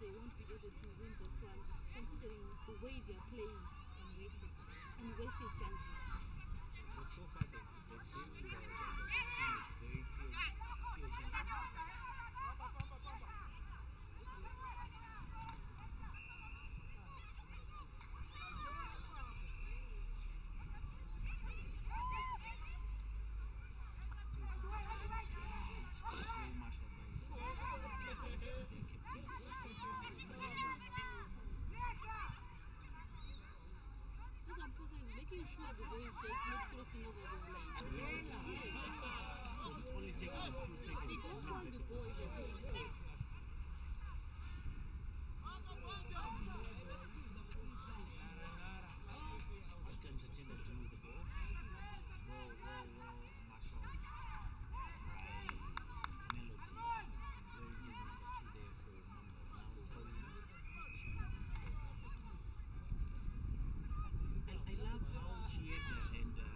they won't be able to win this one, considering the way they are playing And wasted chances. and wasted chances. But so far, they've given the team very clear chances. Very marshaled by the captain. Because Mpopoma is making sure the ball is just not crossing over the line. Because it's only taking a few seconds. They don't want the ball just in. What can Tatenda do with the ball? Well marshaled by Melody. Very easy number 2 there for Mambas. Now throwing to press. And I love how Chieta and Tatenda,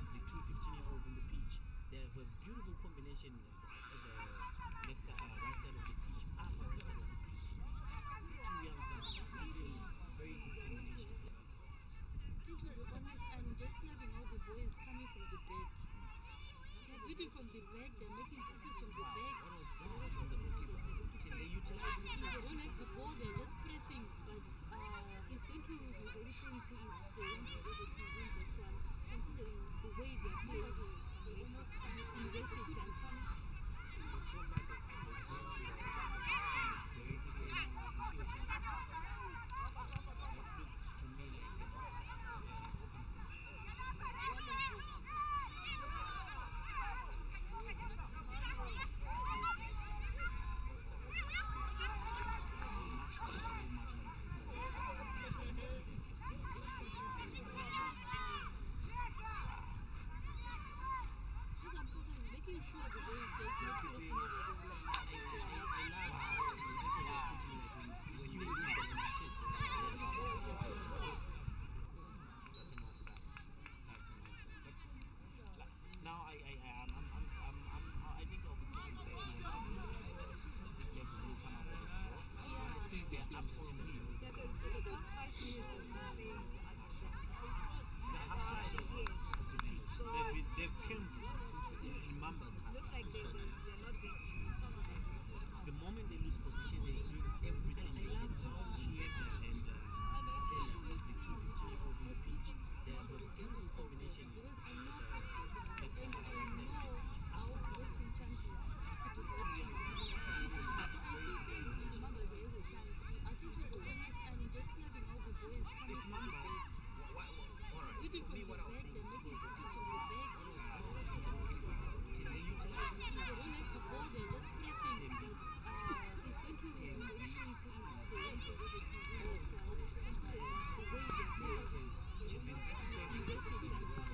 the two 15-year-olds in the pitch, they have a beautiful combination at the left side, right side of the pitch, up on the side of the pitch. Two youngsters doing very good combination. And to be honest, I'm just loving how the boys coming from the back. They're beating from the back, they're making passes from the back. What was that from the goalkeeper? Can they utilize If this? they don't have the ball, they're just pressing. But it's going to be very painful if they won't be able to win this one, considering the way they're playing and wasted chances. But so far, they've given the team very clear chances. It looks to me like an offside. Open Making sure the ball is just not crossing over the line. I love how when you lose the position, that's an offside. That's an offside. But now I think I'll be taking the these guys will come up with a draw. I think they're up for it. Yeah, because for the past 5 years they've been playing The half side of the pitch. So They've camped in Mambas. looks like they're not being treated. The moment they lose position, they do everything. I love how Chieta and Tatenda, the two 15-year-olds in the pitch, they have a beautiful combination. Because I know Left side, and I right side of the know pitch. how wasting chances to go to. So I still think if Mambas there is a chance to, I think to be honest, I'm just loving how the boys coming If from the Mambas, back. alright, Beating for from me the what I was back, they're thinking making was, passes from the back. can they utilize If they don't have the ball, they're just pressing. But it's going to be very painful if they won't be able to win this one, considering the way they're playing. She's been just And standing wasted chances.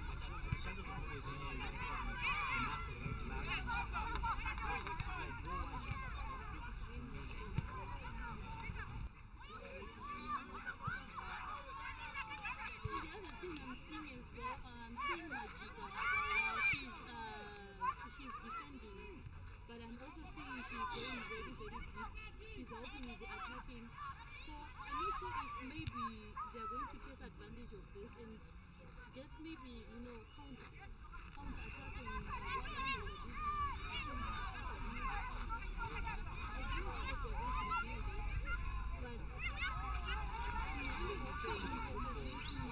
but the chances of always in the masses are large and she's like, go on, it's to me like The other thing I'm seeing as well, I'm seeing Majika. She's defending, but I'm also seeing she's going very, very deep. She's helping with the attacking. So I'm not sure if maybe they're going to take advantage of this and just maybe, counter attacking what Mambas are busy attacking. I don't know how they're going to be doing this, but I'm really hoping because they're going to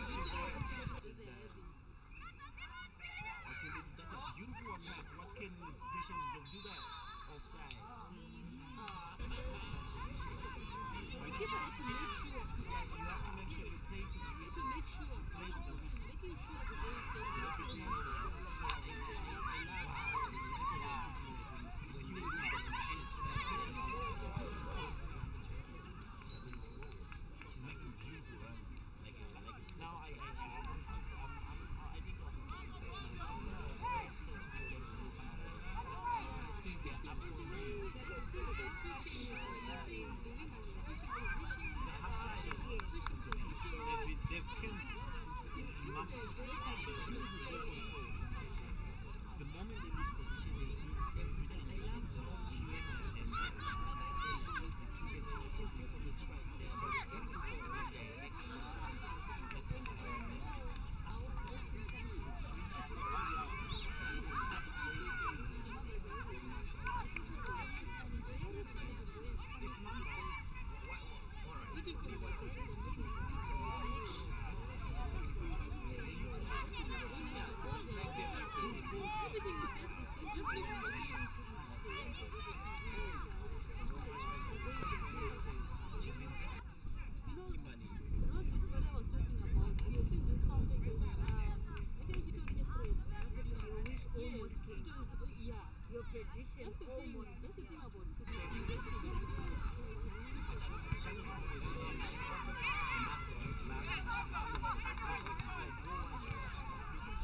reach all the chances they're having. okay, that's a beautiful attack. What can his vision do that? Offside. Offside position. So the keeper had to make sure. You have to make sure you play to the To make sure. Play to the whistle. Making sure the ball is just not Because crossing now over the it's line. when you lose the position, she's making beautiful runs, like a looking for the hotel, they're taking us to the everything is just, it just looks amazing. You know, Rose, this is what I was talking about. You think this counter is, I think it only had threads. Your wish almost Yes, came. it was, yeah. Your prediction That's the thing. almost. That's the thing about food. It's investing.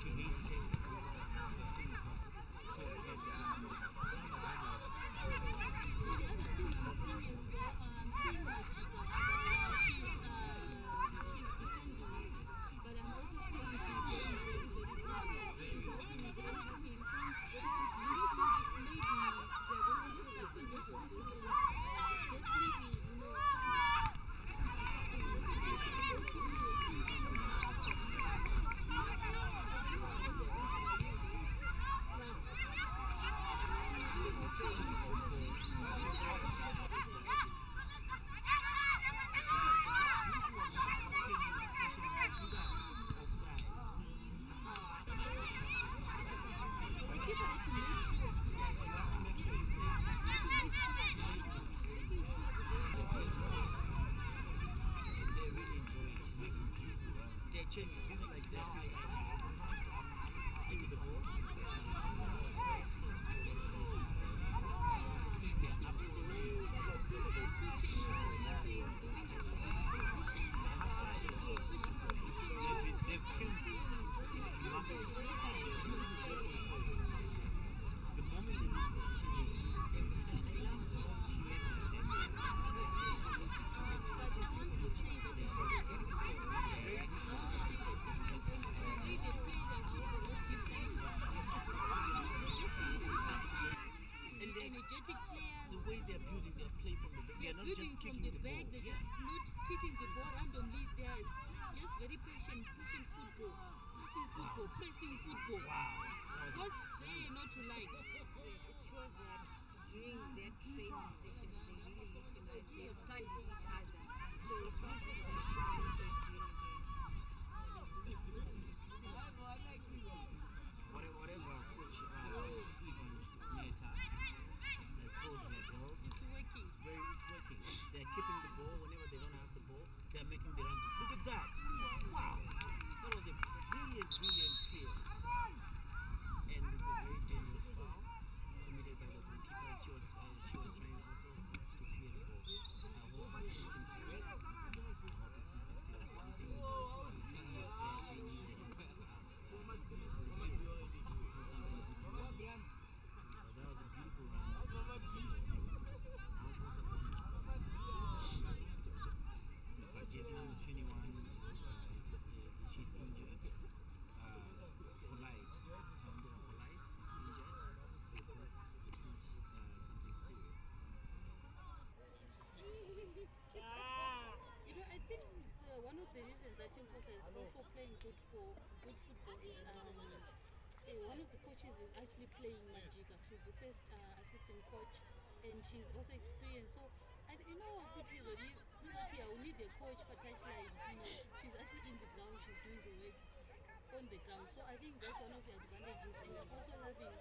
She hesitated before starting. So, and Mambas had So the other thing I'm seeing as well, I'm seeing Magica. She's defending, but I'm also seeing she's very, very, very tough. She's helping with the attacking. So I'm not sure if maybe they're going to take advantage of this and just maybe, you know, This is like that. See with the ball. They've killed the moment energetic players. the way they're building their play from the back. They're not just From kicking the the back, ball. they're just not kicking the ball randomly. They're just very patient football, passing football, pressing football. Wow. What's there not to like? It shows that during their training sessions, they really utilize, they study each other. So it's easy for them to communicate during a game. Whatever coach Ivan Meta has told their girls, It's working. it's working. They're keeping the ball whenever they don't have the ball. They're making the runs. Look at that! Wow! That was a brilliant clear. And it's a very dangerous foul committed by the goalkeeper. She was trying also to clear the ball. I hope it's nothing serious. One thing to see they needed. That was a beautiful run. But Jason number 21, she's injured. Polite, Tandora Polite is injured. It's not something serious. You know, I think one of the reasons that Mpopoma is also playing good football is one of the coaches is actually playing Magica. She's the first assistant coach, and she's also experienced. So, you know, what is here? We need a coach for touchline. You know, she's actually in the ground. She's doing the work on the ground. So I think that's one of the advantages. And I'm also loving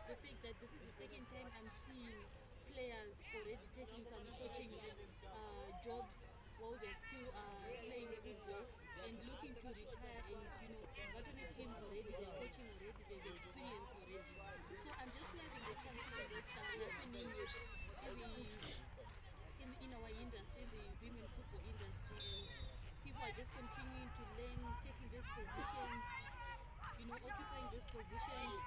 the fact that this is the second time I'm seeing players already taking some coaching jobs while they're still playing football and looking to retire, and you know, but on a team already, they're coaching already, they've experienced already. So I'm just loving the transfer that's happening in our industry, in the women football industry, and people are just continuing to learn, taking these positions, you know, occupying these positions.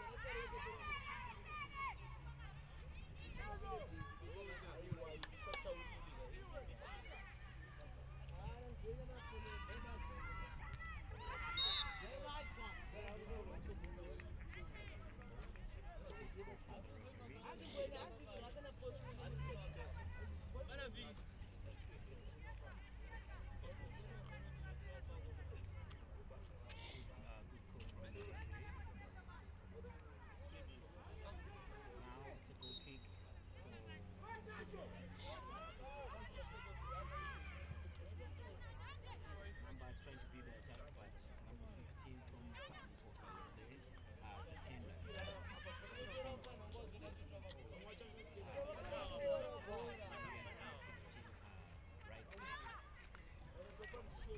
When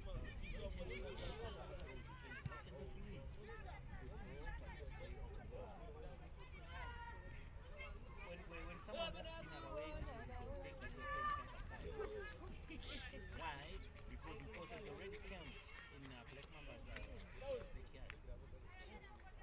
someone walks in our way, we think that we're playing side. Why? Because Mpos has already camped in Black Mambas' backyard.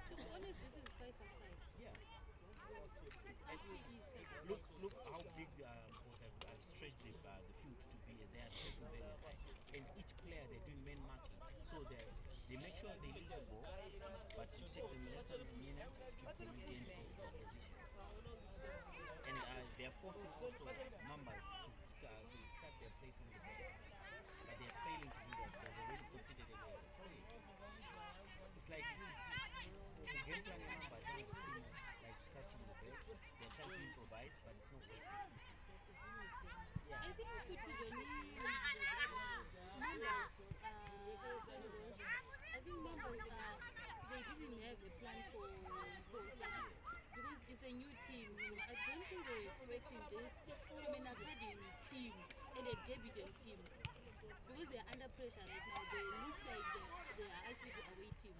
To be honest, this is 5-a-side. Yeah. It's actually easy. Look how big Mpos have stretched the field to be, as they are pressing very high. And each player, they're doing man marking. So they make sure they lose the ball, but you take them less than a minute to regain the opposition. And they are forcing also Mambas to start their play from the back. But they are failing to do that. They've already considered a free. It's like game plan in Mambas trying to see like to start from the back. They're trying to improvise, but it's not working. Yeah. I think Kutironi Mambas, I think Mambas, they didn't have a plan for Mposa because it's a new team. I don't think they were expecting this from an academy team and a debutant team because they are under pressure right now. They look like they are actually the away team.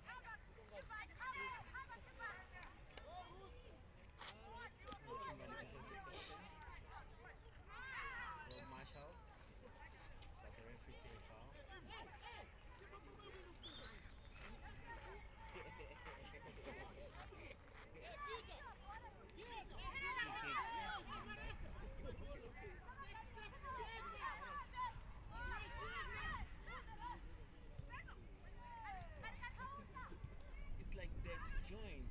Mash out, but the referee said foul. It's like they're disjoined.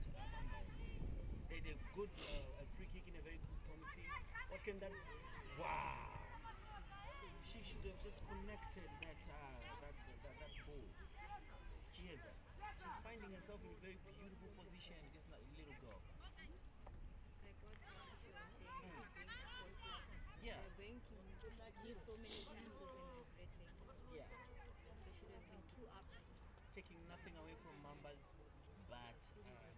They did a good a free kick in a very good promising. What can that? Wow! She should have just connected that ball. She's finding herself in a very beautiful position. This little girl. I got what you were saying. This is going to cost them. Yeah. They're going to miss so many chances and regret later. Yeah. They should have been too up. Taking nothing away from Mambas, but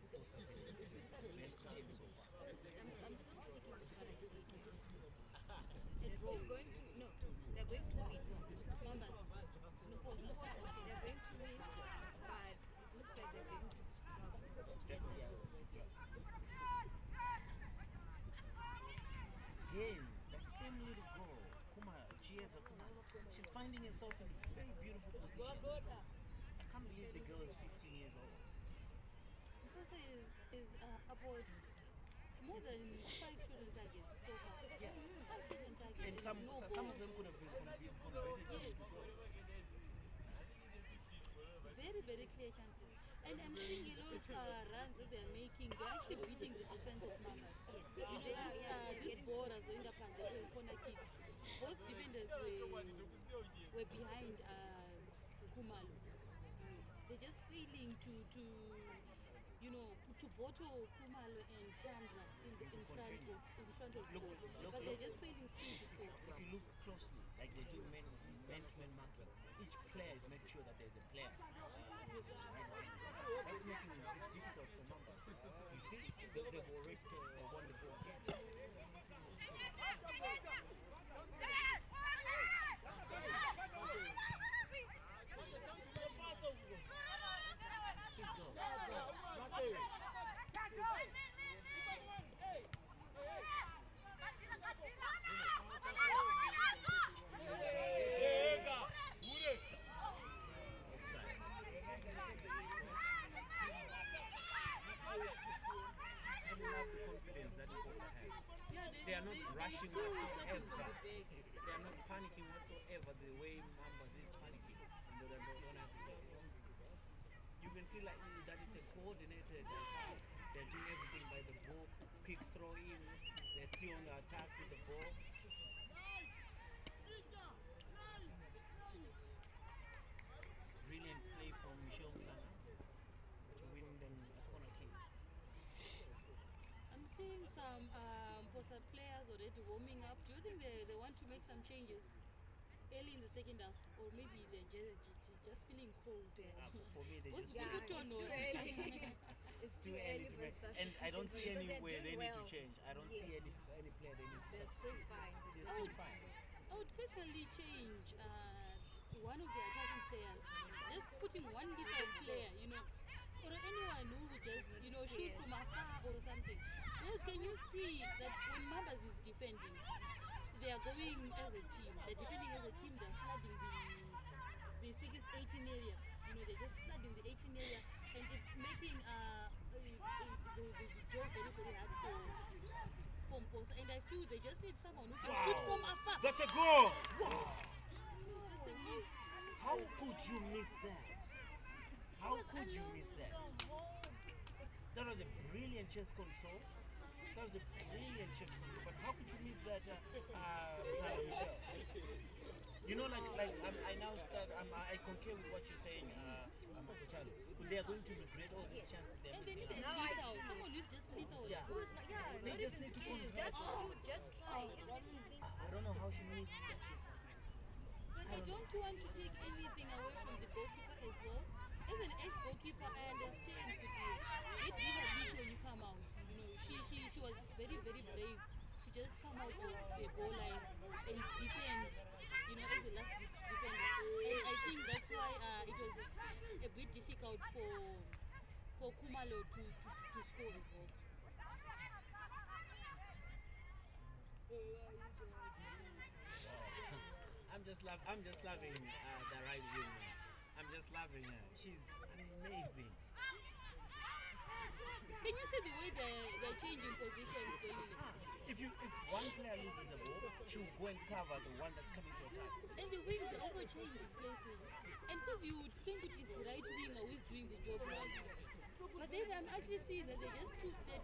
also the best team so far. I'm still sticking with what I said. They're still going to they're going to win. Mambas. No, they're going to win, but it looks like they're going to struggle. Again, that same little girl, Chiedza Kumalo, she's finding herself in a very beautiful position. I can't believe the girl is 15 years old. Mposa is about more than 5 shooting targets so far. Yeah. 5 shooting targets. And some of them could have been converted to goal. Very, very clear chances. And I'm seeing a lot of runs that they're making. They're actually beating the defense of Mambas. Yes. You know, this ball has going up and the corner kick. Both defenders were behind Kumalo. They're just failing to bottle Kumalo and Sandra in front of goal. But they're just failing still to score. If you look closely, like they do man-to-man marking, each player is making sure that there's a player. That's making it difficult for Mambas. You see, they've already won the ball again. Let's go. I love the confidence that Mpos has. They are not rushing whatsoever. They are not panicking whatsoever the way Mambas is panicking. And they don't have the ball. You can see like that it's a coordinated attack. They're doing everything by the ball. Quick throw in. They're still on the attack with the ball. Brilliant play from Michelle Klana to win them a corner kick. I'm seeing some Mposa players already warming up. Do you think they want to make some changes early in the second half, or maybe they're just feeling cold? For me, they just Yeah, it's too early. It's too early for such. And I don't see because anywhere they they're doing need to well. change. I don't see any player they need to They're still substitute. fine. They're still fine. I would personally change one of the attacking players. putting one little player, or anyone who would just, shoot from afar or something. Because can you see that when Mambas is defending, they are going as a team. They're defending as a team. They're flooding the 18 area. They're just flooding the 18 area, and it's making the job very, very hard for Mposa. And I feel they just need someone who can shoot from afar. That's a goal! Wow! That's a miss. How could you miss that? How could you miss that? That was a brilliant chest control. That was a brilliant chest control. But how could you miss that, Michelle? I now start. I concur with what you're saying, Makochalo. They are going to regret all these chances they're And they missing. need a lethal. Someone who's just lethal. Yeah. They not just even need to scared. convert. Just shoot, just try. Even if you think I don't know how she missed that. But I don't want to take anything away from the goalkeeper as well. As an ex-goalkeeper, I understand that it really big when you come out. She was very, very brave to just come out of the goal line and defend, as the last defender. And I think that's why it was a bit difficult for Kumalo to score as well. I'm just loving the right wing. I'm just loving her. She's amazing. Can you see the way they're changing positions, Dolile? If one player loses the ball, she'll go and cover the one that's coming to attack. And the wings are also changing places. And because you would think it is the right winger who is doing the job right. But then I'm actually seeing that they're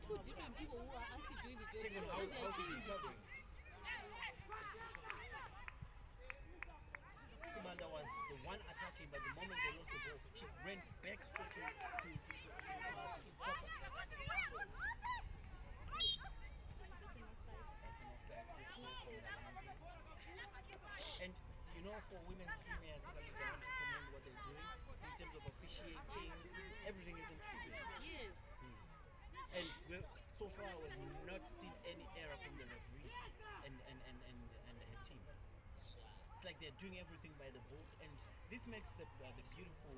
two different people who are actually doing the job Check on right. how she's Changing. recovering. Sibanda was the one attacking, but the moment they lost the ball, she ran back straight to Papa. That's an offside. And for women's premiers, I want to commend what they're doing in terms of officiating. Everything is improving. Yes. And so far, we've not seen any error from the referee and her team. It's like they're doing everything by the book, and this makes the beautiful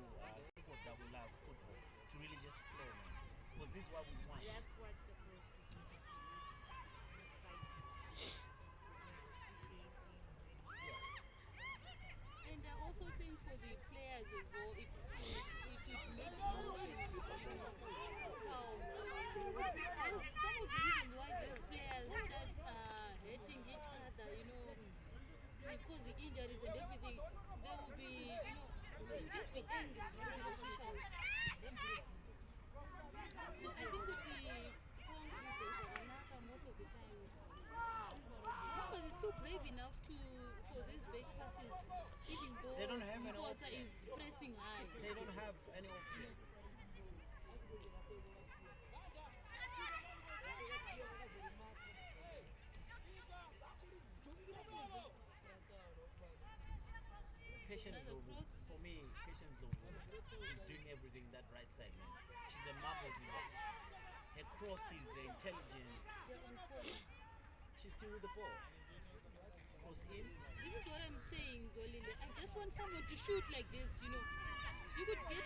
sport that we love, football, to really just flow, man. Because this is what we want. that's what's supposed to be. Not fighting. And I also think for the players as well, it would make emotions, calm. Some of the reasons why these players start hating each other, causing injuries and everything, they will be, they'll just be angry with the officials. So I think that most of the times, Mambas is still brave enough for these big passes, even though They don't have an Mposa option. is pressing high. They don't have any option. Patience Another Zovu, cross. for me, Patience Zovu is doing everything that right side, man. She's a marvel to watch. Her crosses, the intelligence. They're on point. She's still with the ball. Cross in. This is what I'm saying, Zolile. I just want someone to shoot like this, You could get. Let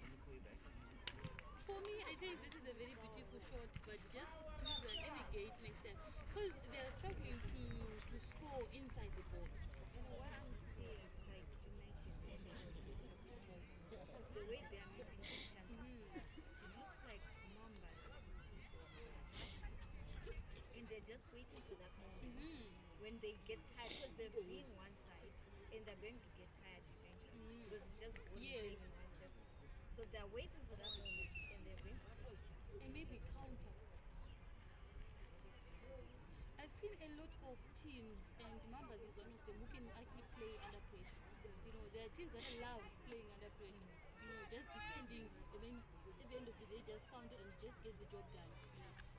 me call you back. For me, I think this is a very beautiful shot, but just use an any gate next time. Because they're struggling to score inside the box. What I'm seeing, like you mentioned, the way they are missing these chances, it looks like Mambas, and they're just waiting for that moment when they get tired, because they've been one side and they're going to get tired eventually because it's just body Yes. playing in 1 second. So they're waiting for that moment and they're going to take a chance. And maybe counter. Yes. I've seen a lot of teams, and Mambas is one of them, who can actually play under pressure. There are teams that love playing under pressure. Just defending, and then at the end of the day, just counter and just get the job done.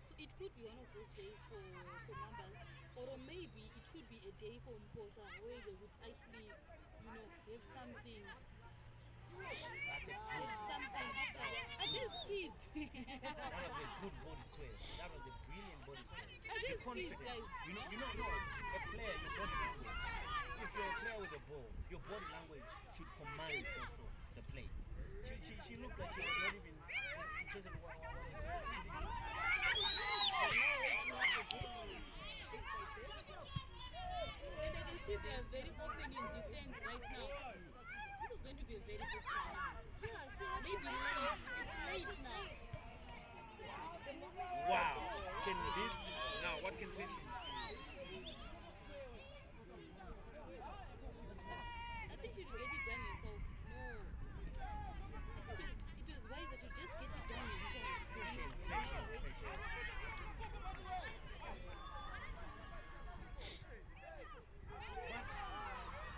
So it could be one of those days for Mambas, or maybe it could be a day for Mposa where they would actually, have something. Something after. Are these kids? That was a good body sway. That was a brilliant body sway. Are these The confidence. kids, guys? No, a player, your body language. If you're a player with a ball. Your body language should command also the play. She looked like she was not even interested in what was going on. And I can see they are very open in defense right now. This is going to be a very good chance. Yeah, she had Maybe late. It's late now. Wow. Can this now? What can patience do? I think she should get it done herself. No. I think it was wiser to just get it done herself. Patience.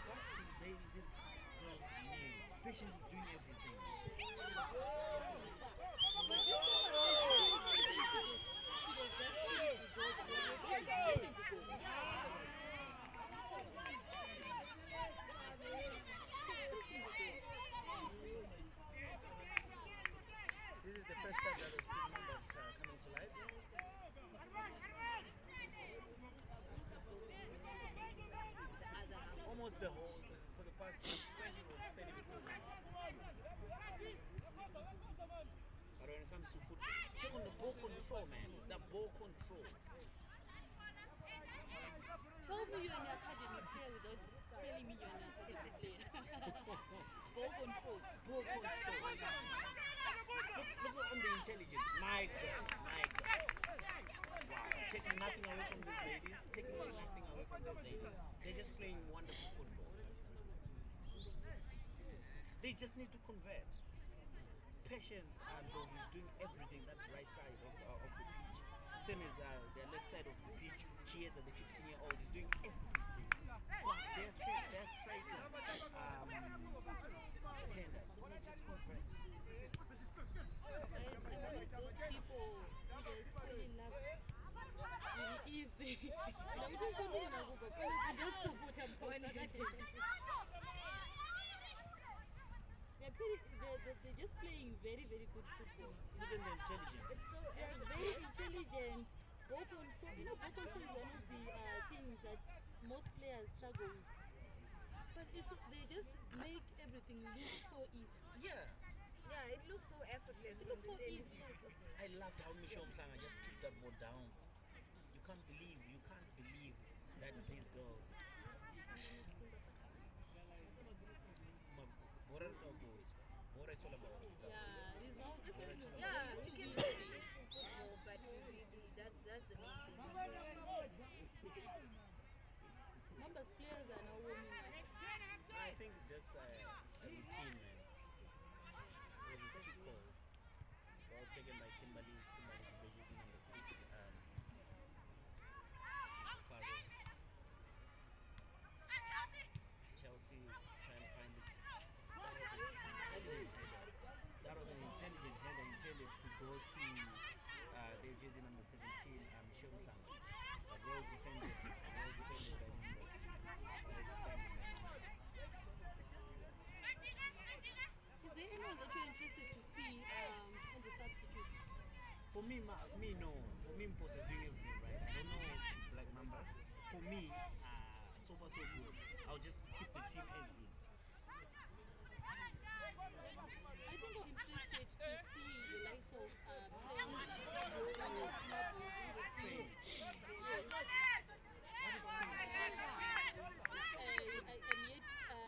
What do these girls need? Patience is doing everything. But this time around, I think Patience should have just finished the job. This is facing the goal. This is the first time that we've seen Mambas coming to life. Almost the whole, for the past 20 or 30 minutes. But when it comes to football, check on the ball control, man. The ball control. Tell me you're an academy player without telling me you're an academy player. Ball control. Ball control. Look on the intelligence. My God. Wow. Taking nothing away from these ladies. They're just playing wonderful football. They just need to convert. Patience and Dove is doing everything that right side of the pitch. Same as their left side of the pitch. Chiesa, the 15-year-old, is doing everything. But their striker, Tatenda, could not just convert. I'm one of those people who just fall in love really easy. Now we just don't know now, but we don't support them. They're just playing very, very good football. Look at the intelligence. It's so They're very intelligent. Ball control. You know, ball control is one of the things that most players struggle with. But they just make everything look so easy. Yeah. Yeah, it looks so effortless. It looks so easy. I loved how Michelle Mhlanga just took that ball down. You can't believe that these girls. Bora no boys. Bora it's all about results. Yeah, results. Yeah, you can play beautiful football, but really, that's the main thing. Mambas players are now warming up. I think it's just a routine, man. Because it's too cold. Ball taken by Kimberly to the jersey number 6. Farrow. Chelsea trying to find it. That was an intelligent header intended to go to their jersey number 17, Michelle Mhlanga. But well defended by Mambas. Is there anyone that you're interested to see on the substitutes? For me, no. For me, Mpopoma is doing everything right. I don't know, like Mambas. For me, so far so good. I'll just keep the team as is. I think I'm interested to see the likes of players Jonas Mambas in the team. Yes. What is crazy? I'm yet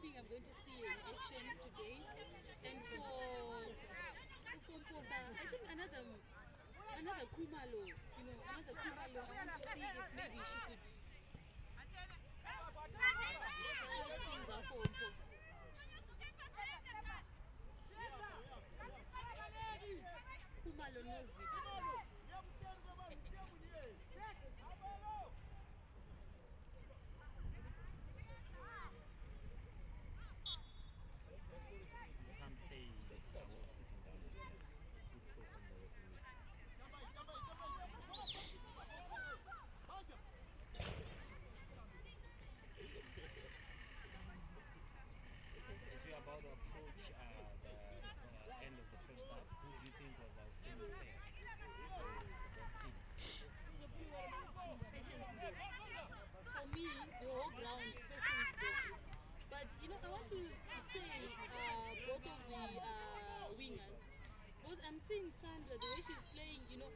think I'm going to see in action today. And for Mpopoma, I think another Kumalo, another Kumalo. I want to see if maybe she could spice things up for Mpopoma. Kumalo knows it. You can't play just sitting down like that. Good call from the referees. As we are about to approach the end of the first half, who do you think was our outstanding player? Patience broke. For me, the whole ground, patience broke. But I want to say both of the wingers. Both I'm seeing Sandra the way she's playing. You know,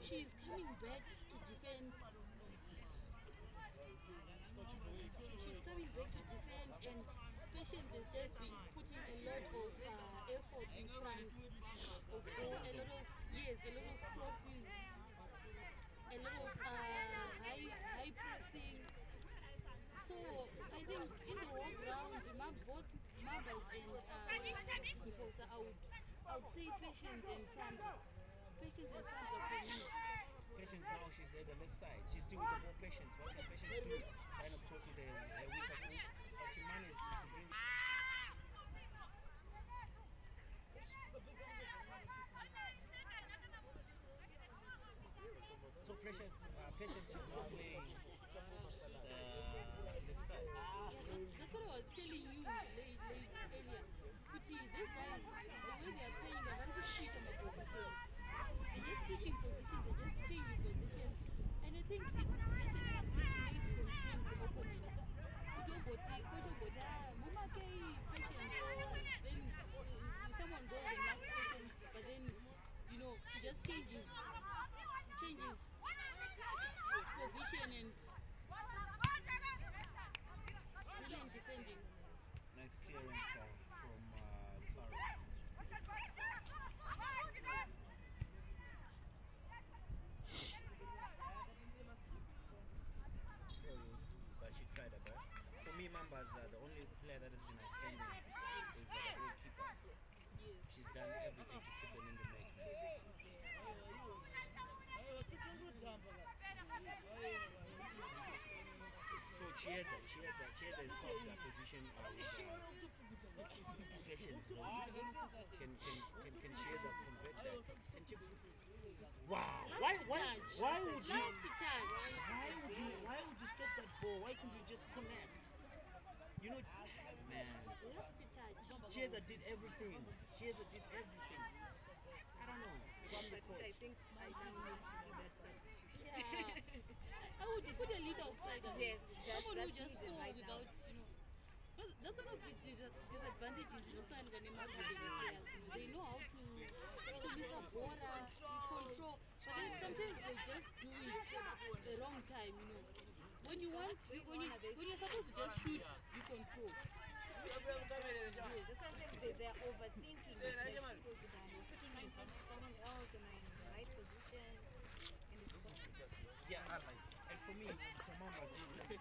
she's coming back to defend. She's coming back to defend, and Patience has just been putting a lot of effort in front of all, a lot of yes, a lot of crosses, a lot of high pressing. So I think in the whole ground, both Mambas and Mposa, I would say Patience and Sandra. Patience and Sandra for me. Patience now, she's at the left side. She's still with the ball. Patience. What can Patience do? Trying to cross with her weaker foot. But she managed to bring. So Patience is now playing the left side. Yeah, that's what I was telling you earlier. Kuti, these guys, the way they are playing, they're going to switch on the positions. They're just switching positions, they're just changing positions. And I think it's just a tactic to maybe confuse the opponent. Coach Obota, Mama K, Patience. Then someone goes and marks Patience, but then, you know, she just changes position and brilliant defending. Nice clearance from Faro. But she tried her best. For me, Mambas, the only player that has been outstanding is the goalkeeper. Yes. She's done everything to put them in the net. So Chiesa is stopped her position Patience. Can Chiesa convert that? Wow! Why would you stop that ball? Why couldn't you just connect? You know, man. Chiesa did everything. I don't know. But I think I now need to see that substitution. Yeah. I would put a little striker. Yes, someone who that's just needed score right without, now. you know. That's one of the disadvantages in also Angane Academy players. You know, they know how to police a bora, control. But then sometimes they just do it the wrong time, you know. When you're supposed to just shoot, you control. That's what I'm saying. They're overthinking it. Like, find someone else and I'm in the right position. And it's possible. Yeah, I like. And for me, for Mambas, she's number 20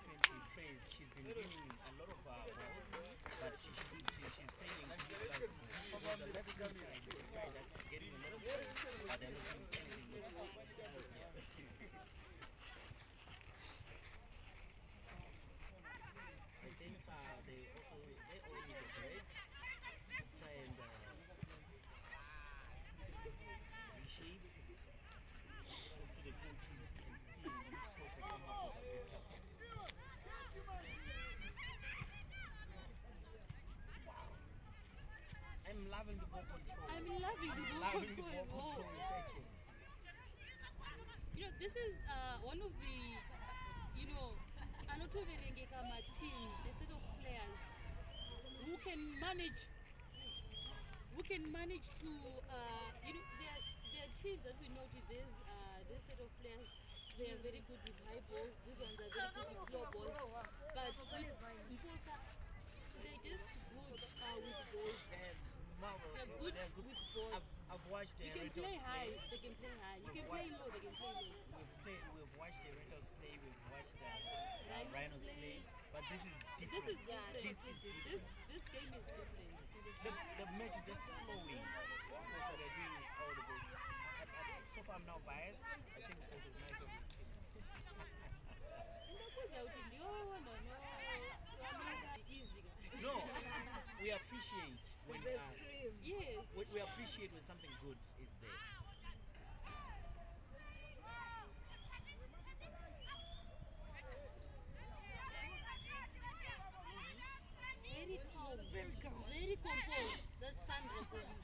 praise. She's been winning a lot of balls, but she's failing to utilize the left hand side, the side that's getting a lot of praise, but they're not doing anything with it. I think they all need a break. Try and reshape, talk to the coaches and see which coach will come up with a good tactics. Wow. I'm loving the ball control. I'm loving the ball control as well. You know, this is one of the, you know, Anotoverengekama teams, a set of players who can manage to, you know, there are teams that we notice this set of players, they are very good with high balls, these ones are very good with low balls, but with Mposa, they're just good with balls. They're good with balls. I've watched You can play high, they can play high. You can play low, they can play low. We've watched the Rentos play, we've watched Rhinos play, but this is different. This is different. This game is different. The match is just flowing. Also, they're doing all the best. So far, I'm now biased. I think this is my favorite team. No, we appreciate when yes. we appreciate when something good is there. Very calm. Very composed. That's Sandra for you.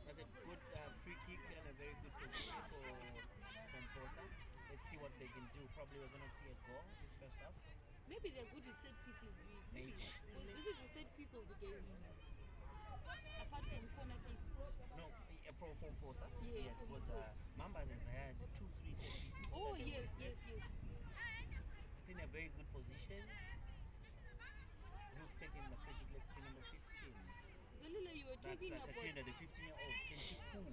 That's a good free kick and a very good position for Mpopoma. what they can do. Probably we're gonna see a goal this first half. Maybe they're good with set pieces. Maybe. Because this is the set piece of the game. Apart from corner kicks. No, from Posa. Yeah, Yes, from because Mambas have had 2-3 set pieces. Oh, that they yes. wasted. It's in a very good position. Who's taking the free kick? Let's see, number 15. Zolile, you were That's talking about Tatenda, the 15-year-old. Can she pull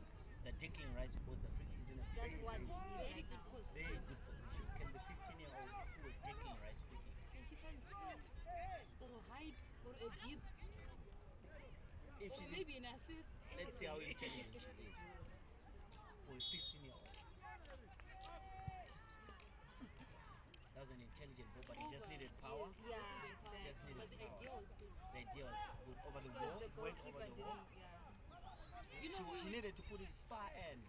the Declan Rice because the free kick is in a That's what we very need good right now. position. very good position? Can the 15-year-old pull a Declan Rice free kick? Can she find space or a height or a deep If or she's maybe an assist? let's see how intelligent she is for a 15-year-old. That was an intelligent ball, but he just needed power. Yeah, Just exactly. needed But the power. idea was good. The idea was good. Over the Because wall, the it went over goalkeeper the wall. didn't, yeah. You know, She needed to put it far end.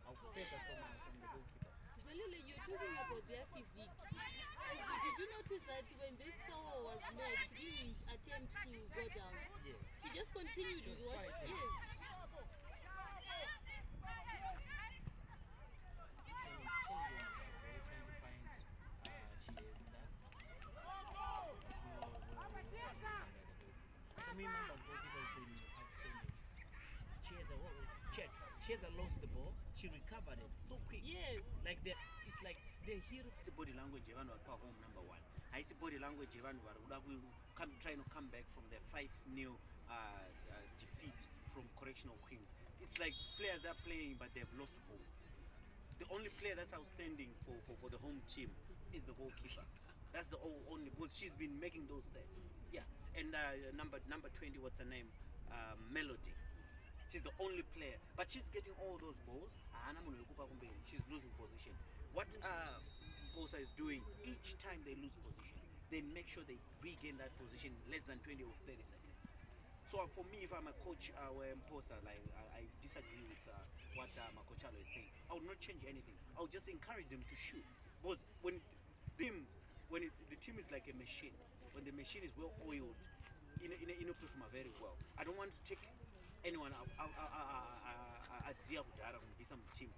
I'll favor from the goalkeeper. Zolile, you're talking about their physique. Did you notice that when this foul was made, she didn't attempt to go down? Yes. She just continued She with was what she fighting. is. It's an intelligent ball trying to find Chiesa. For me, Mamba's goalkeeper has been outstanding. Check. Chiesa lost the ball. She recovered it so quick. Yes. Like it's like the hero. It's body language. Evan was home number one. I see body language. Evan was trying to come back from their 5-0 defeat from Correctional Queens. It's like players that are playing but they've lost hope. The only player that's outstanding for the home team is the goalkeeper. That's the only, because she's been making those saves. Yeah, and number 20, what's her name? Melody. She's the only player, but she's getting all those balls. She's losing position. What Posa is doing, each time they lose position, they make sure they regain that position in less than 20 or 30 seconds. So for me, if I'm a coach where Posa, like I disagree with what Makochalo is saying, I would not change anything. I would just encourage them to shoot. Because when the team is like a machine, when the machine is well oiled, perform very well. I don't want to take anyone out some team,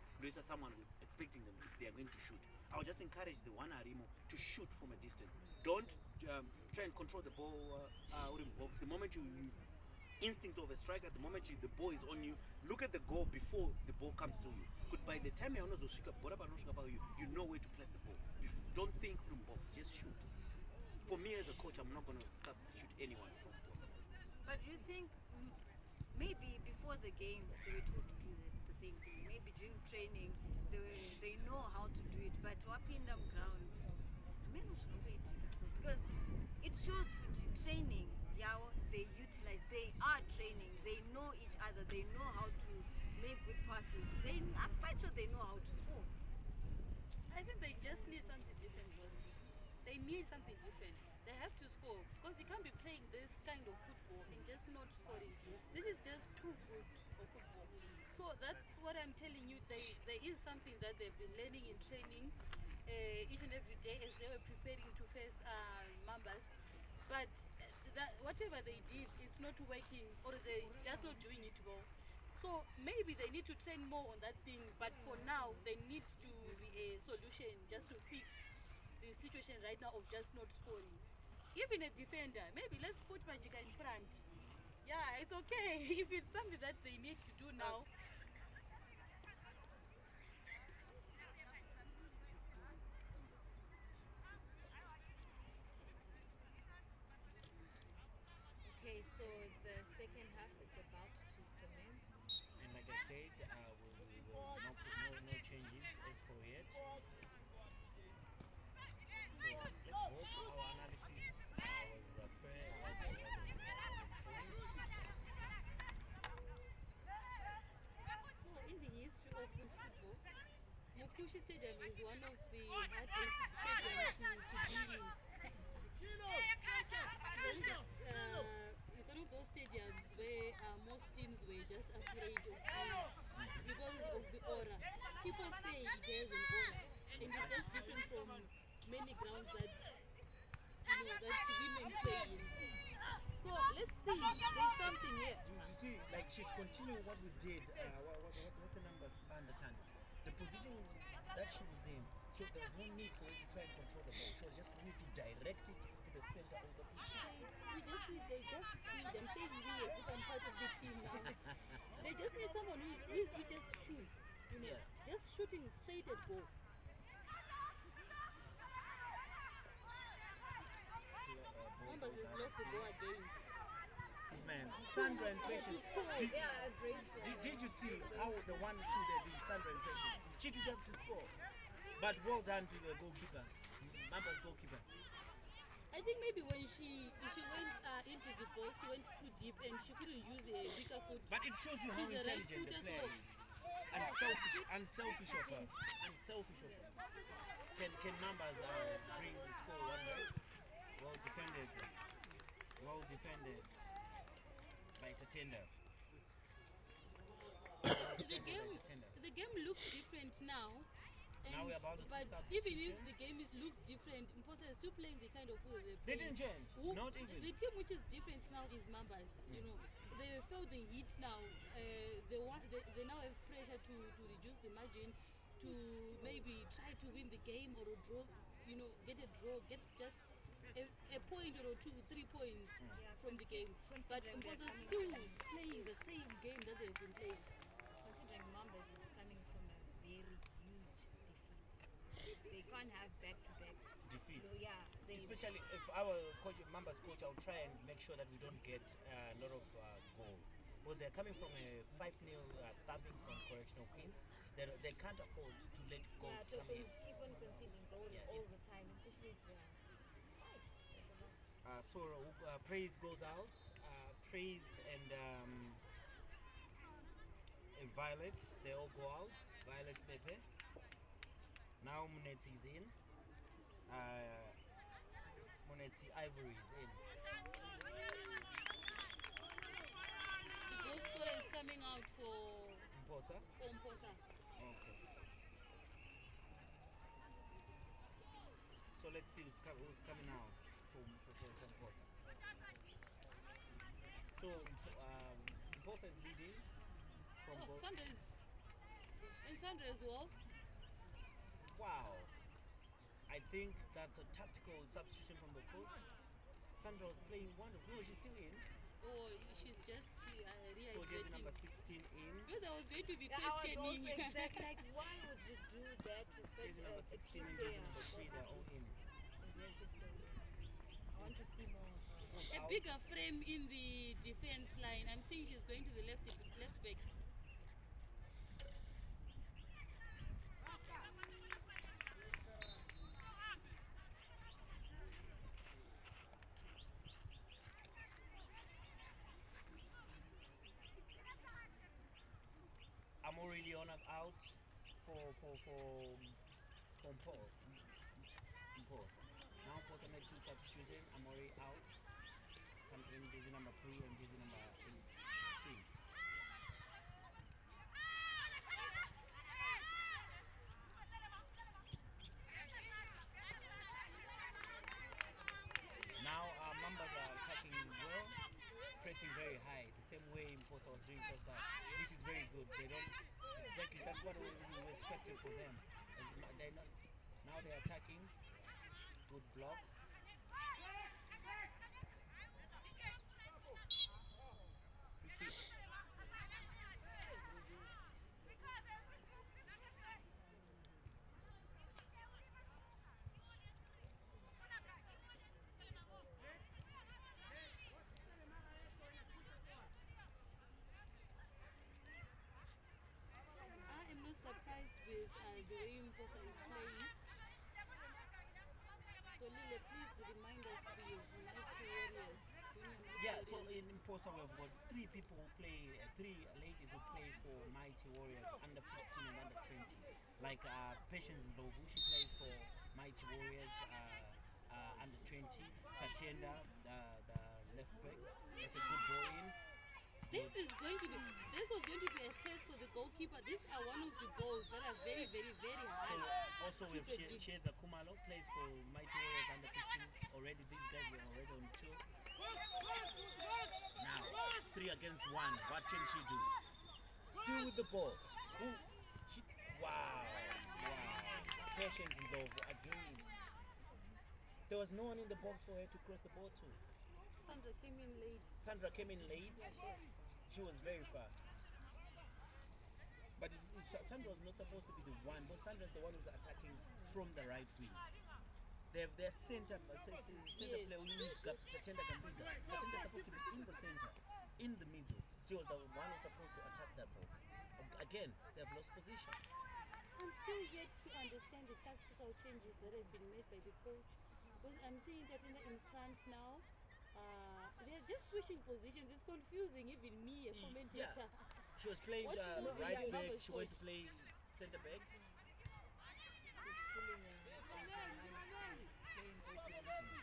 someone expecting them if they are going to shoot. I'll just encourage the one Arimo to shoot from a distance. Don't try and control the ball out in box. The moment you instinct of a striker, the moment the ball is on you, look at the goal before the ball comes to you. Because by the time you know where to place the ball. Don't think from box, just shoot. For me as a coach, I'm not going to substitute anyone from box. But do you think maybe before the game they were told to do the same thing? Maybe during training they know how to do it, but wapinda ground, because it shows training. Yeah, they utilize. They are training. They know each other. They know how to make good passes. I'm quite sure they know how to score. I think they just need something different, Rosie. They need something different. They have to score, because you can't be playing this kind of football and just not scoring. This is just too good for football. So that's what I'm telling you. There is something that they've been learning in training each and every day as they were preparing to face Mambas. But that whatever they did, it's not working, or they're just not doing it well. So maybe they need to train more on that thing, but for now they need to be a solution just to fix the situation right now of just not scoring. Even a defender, maybe let's put Majika in front. Yeah, it's okay if it's something that they need to do now. Okay, so the second half is about to commence. And like I said, we will not put no changes as for yet. So let's hope our analysis was fair, was on point. So in the history of football, Mukushi Stadium is one of the hardest stadiums to be in. It's one of those stadiums where most teams were just afraid of playing because of the aura. People say it has an aura, and it's just different from many grounds that that women play in. So let's see. There's something here. You see, like she's continuing what we did. What's the number? Span the time. The position that she was in, there was no need for her to try and control the ball. She was just need to direct it to the center of the pitch. They just need, I'm saying we as if I'm part of the team now. They just need someone who just shoots, you know, Yeah. just shooting straight at goal. Mambas has lost the ball again. Man, Sandra and Patience. Did, Yeah, brace for did you see how the 1-2 they did, Sandra and Patience? She deserved to score. But well done to the goalkeeper, Mambas goalkeeper. I think maybe when she went into the box, she went too deep and she couldn't use a weaker foot. But it shows you how She's a right intelligent the footer, player so is. Unselfish of her. Unselfish of her. Can Mambas score one goal? Well defended. Well defended by Tatenda. the game looks different now. And, Now we're about to but see even if substitutions. the game looks different, Mposa is still playing the kind of football They playing. didn't change. Not even. The team which is different now is Mambas. You know, they felt the heat now. They now have pressure to reduce the margin, to maybe try to win the game or draw. You know, get a draw, get just a point or 2-3 points Yeah, from the game. But considering they're Mposa coming still from- playing the same game that they've been playing. Considering Mambas is coming from a very huge defeat. They can't have back-to-back. Defeat. So, yeah, they Especially if our coach, Mambas coach, I'll try and make sure that we don't get a lot of goals. Because they're coming from a 5-0 thumping from Correctional Queens. They can't afford to let goals to come in. keep on conceding goals Yeah, all the time, especially if they're five. That's a lot. So praise goes out. Praise and Violet, they all go out. Violet Pepe. Now Munetsi is in. Munetsi Ivory is in. The goal scorer is coming out for Mposa. Mposa. Okay. So let's see who's coming out for Mposa. So Mposa is leading from Oh, goal. Sandra as well. Wow. I think that's a tactical substitution from the coach. Sandra was playing wonderful. No, she's still in. Oh, she's just So jersey rehydrating. number 16 in. Because I was going to be Yeah, I was questioning. also exactly like, why would you do that to such Jersey number a 16 key and player? jersey number 3, they're all in. And there she's still in. I want to see more of her. Who's A out? bigger frame in the defense line. I'm seeing she's going to the left back. Amori Leona out for Mposa. Now Mposa made 2 substitutions. Amori out. Come in jersey number 3 and jersey number 16. Now Mambas are attacking well, pressing very high, the same way Mposa was doing first half, which is very good. They don't exactly, that's what we expected for them. Now they're attacking, good block. Free kick. I am not surprised with the way Mposa is playing. So Lile, please remind us with Mighty Warriors. Yeah, so in Mposa we've got 3 people who play, 3 ladies who play for Mighty Warriors under 15 and under 20. Like Patience Ndlovu, she plays for Mighty Warriors under 20. Tatenda, the left back, that's a good ball in. This was going to be a test for the goalkeeper. These are one of the balls that are very, very, very So hard. also to we've predict. Chieza Kumalo plays for Mighty Warriors under 15 already. These guys were already on tour. Now 3 against 1. What can she do? Still with the ball. Wow. Patience Ndlovu again. There was no one in the box for her to cross the ball to. Sandra came in late. Sandra came in late. Yeah, She was very far. But Sandra was not supposed to be the one, but Sandra is the one who's attacking from the right wing. They have their center Yes. player who is Tatenda Gambiza. Tatenda is supposed to be in the center, in the middle. She was the one who's supposed to attack that ball. Again, they have lost position. I'm still yet to understand the tactical changes that have been made by the coach. Because I'm seeing Tatenda in front now. They're just switching positions. It's confusing, even me, a commentator. She was playing What you know, right yeah, back. Mambas She went to coach. play center back. She's pulling a playing both positions.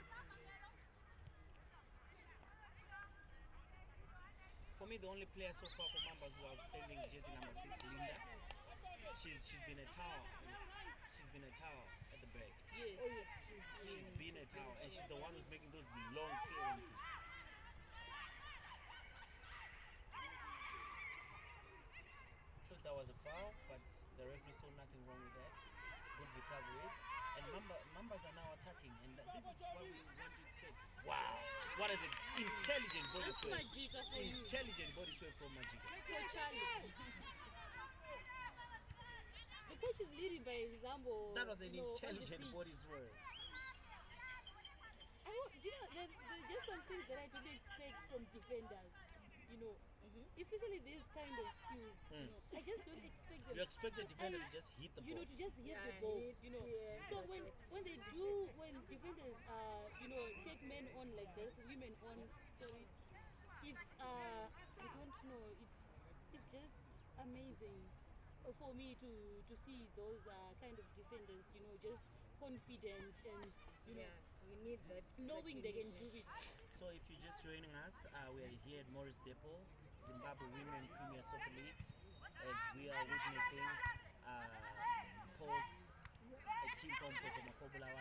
For me, the only player so far for Mambas who's outstanding is jersey number 6, Linda. She's been a tower. She's been a tower at the back. Yes. Oh yes, She's been a tower, and she's the one who's making those long clearances. Thought that was a foul, but the referee saw nothing wrong with that. Good recovery. And Mambas are now attacking, and this is what we want to expect. Wow! What is an intelligent body That's sway. Majika for you. Intelligent body sway from Majika. For Charlie. The coach is leading by example. That was an you know, on the intelligent pitch. body sway. Do you know, there's just some things that I didn't expect from defenders. You know, especially these kind of skills. You know, I just don't expect them. You expect the defender to just hit the You ball. know, to just hit Yeah, the ball. hit, You know, yeah, so that's when it. when defenders you know, take men on like this, women on. Sorry, it's I don't know. It's just amazing for me to see those kind of defenders. You know, just confident and you know. Yes, we need that. Knowing they can do it. So if you're just joining us, we are here at Morris Depot, Zimbabwe Women Premier Soccer League, as we are witnessing a team from Mpopoma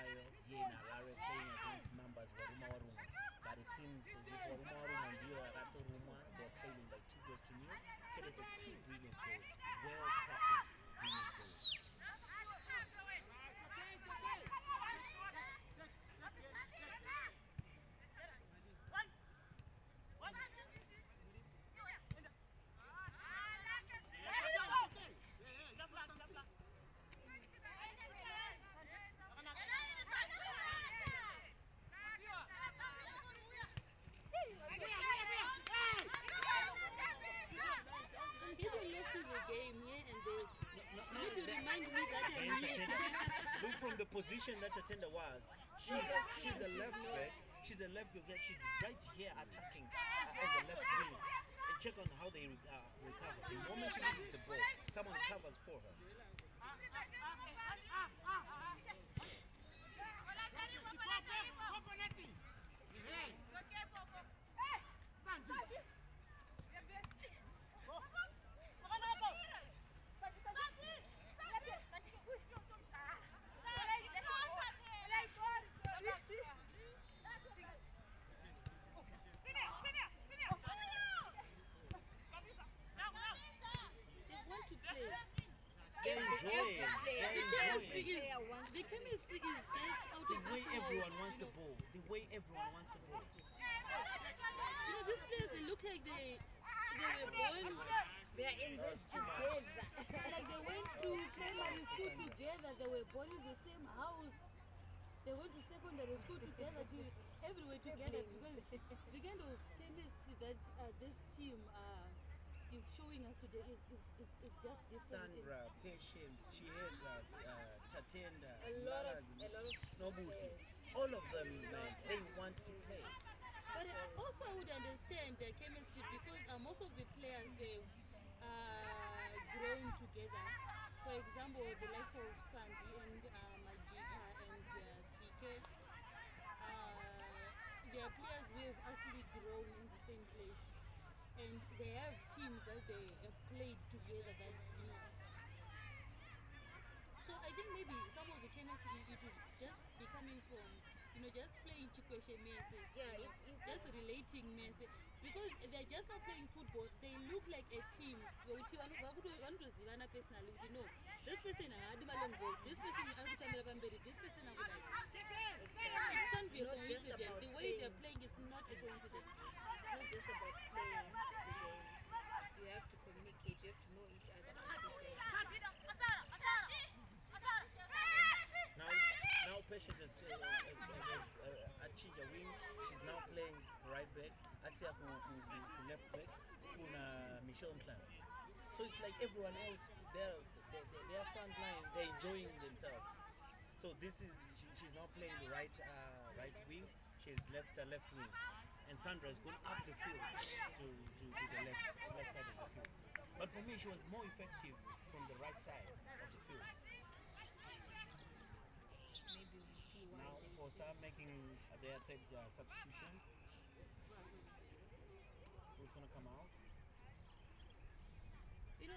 here in Harare playing against Mambas Waruma Warunga. But it seems as if Waruma Warunga and Rato Ruma, they're trailing by 2 goals to nil, courtesy of 2 brilliant goals, well-crafted brilliant goals. I'm getting lost in the game here and there. No, You need to remind me that I'm Again, here. Tatenda. Look from the position that Tatenda was. She's a left back. She's a left back. She's right here attacking as a left wing. And check on how they recover. The moment she loses the ball, someone covers for her. They want to play. They're enjoying. They're enjoying. The chemistry is just out The of way this world, everyone you wants the know. ball. The way everyone wants the ball. You know, these players, they look like they were born, They are in this together. like they went to primary school together, they were born in the same house. They went to secondary school together, everywhere together, because the kind of chemistry that this team is showing us today is just different. Sandra, Patience, Chieza, Tatenda, A lot of Nobuki. players. All of them, man, they want to play. But also I would understand their chemistry because most of the players, they've grown together. For example, the likes of Sandy and Majika and Stike. They are players who have actually grown in the same place. And they have teams that they have played together that, you know. So I think maybe some of the chemistry, it would just be coming from just playing chikweshe mese. Yeah, it's easy. Just relating mese. Because they're just not playing football, they look like a team. Want to Zivana personally, no. This person had my long box, this person this person I would like. Exactly. It can't be a Not just coincidence. about The way they're playing. playing is not a coincidence. It's not just about playing the game. You have to communicate. You have to know each other. Like you said. Now Patience has changed a wing. She's now playing right back. Asia who left back. Kuna Michelle Mklan. So it's like everyone else, their front line, they're enjoying themselves. So she's now playing the right wing. She's left the left wing, and Sandra's gone up the field to the left side of the field. But for me, she was more effective from the right side of the field. Maybe we see why Now, they Osa making their third substitution. Who's going to come out?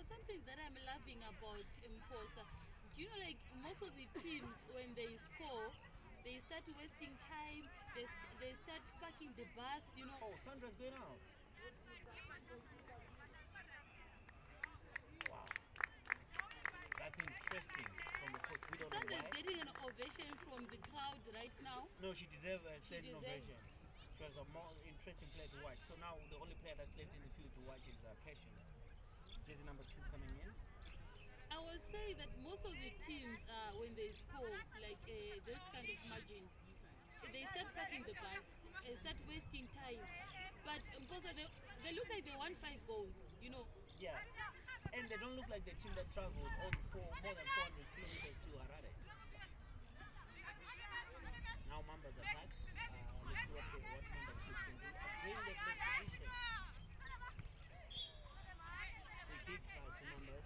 Something that I'm laughing about Mposa. Do you know, like most of the teams, when they score, they start wasting time. They start parking the bus. Oh, Sandra's going out. Wow, that's interesting from the coach. We don't know Sandra's why. getting an ovation from the crowd right now. No, she deserves a standing deserves- ovation. She was a more interesting player to watch. So now the only player that's left in the field to watch is Patience. Jersey number 2 coming in. I will say that most of the teams, when they score like this kind of margins, they start parking the bus, start wasting time. But Mposa, they look like they won 5 goals. Yeah, and they don't look like the team that traveled for more than 400 kilometers to Harare. Now Mambas attack. Let's see what Mambas kids can do. Again, they place position. Free kick to Mambas.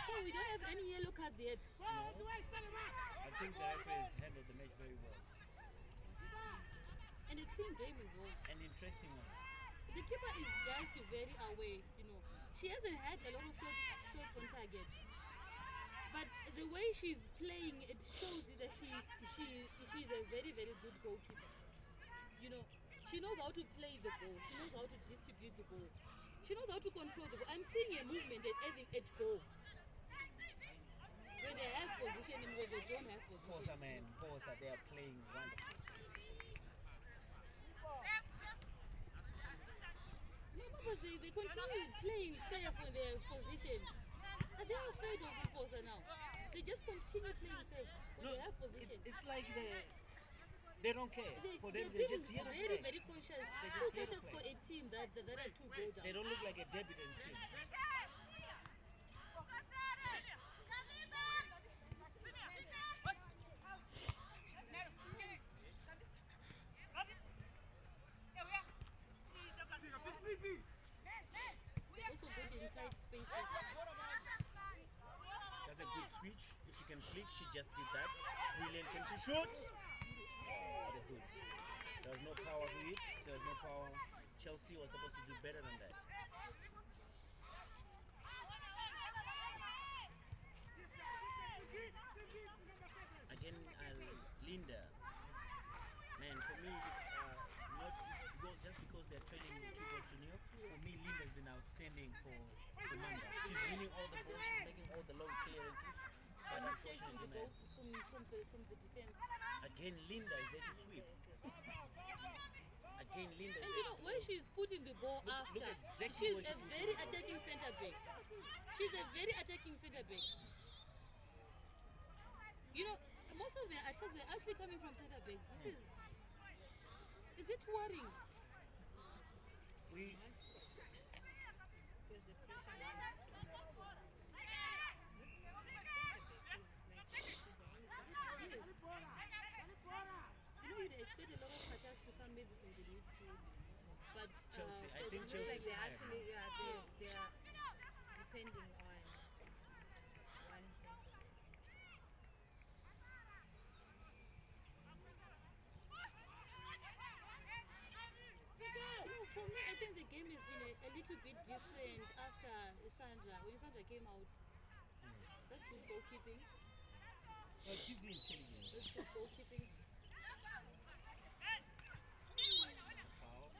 So we don't have any yellow cards yet. No, I think the referee has handled the match very well. And a clean game as well. An interesting one. The keeper is just very away. She hasn't had a lot of shots on target. But the way she's playing, it shows you that she's a very, very good goalkeeper. She knows how to play the ball. She knows how to distribute the ball. She knows how to control the ball. I'm seeing a movement at goal. When they have position and when they don't have position. Posa, they are playing wonderful. No, but they continue playing safe when they have position. And they are afraid of Posa now. They just continue playing safe when they have position. It's like they don't care. For them, They're they're just here to very, play. very conscious. They're Too just here to conscious play. for a team that are 2 goal down. They don't look like a debutant team. They're also good in tight spaces. That's a good switch. If she can flick, she just did that. Brilliant. Can she shoot? Oh, they're good. There was no power to it. There was no power. Chelsea was supposed to do better than that. Again, Linda. Man, for me, it's goal just because they're trailing 2 goals to 0. For me, Linda's been outstanding for Mamba. She's winning all the balls. She's making all the long clearances. But Mistake from the unfortunately, goal, from the defense. again, Linda is there to sweep. Again, Linda is And there to when she's putting the ball Look after, exactly she's where she a put very the ball. attacking centre back. She's a very attacking centre back. Most of their attacks are actually coming from centre backs. Is it worrying? We Because the pressure is You'd expect a lot of attacks to come maybe from the midfield. But Chelsea, I for think the Chelsea- like they're Yeah. actually they're depending on one center back. For me, I think the game has been a little bit different after Sandra. When Sandra came out, that's good goalkeeping. No, it gives you intelligence. That's good goalkeeping. Foul.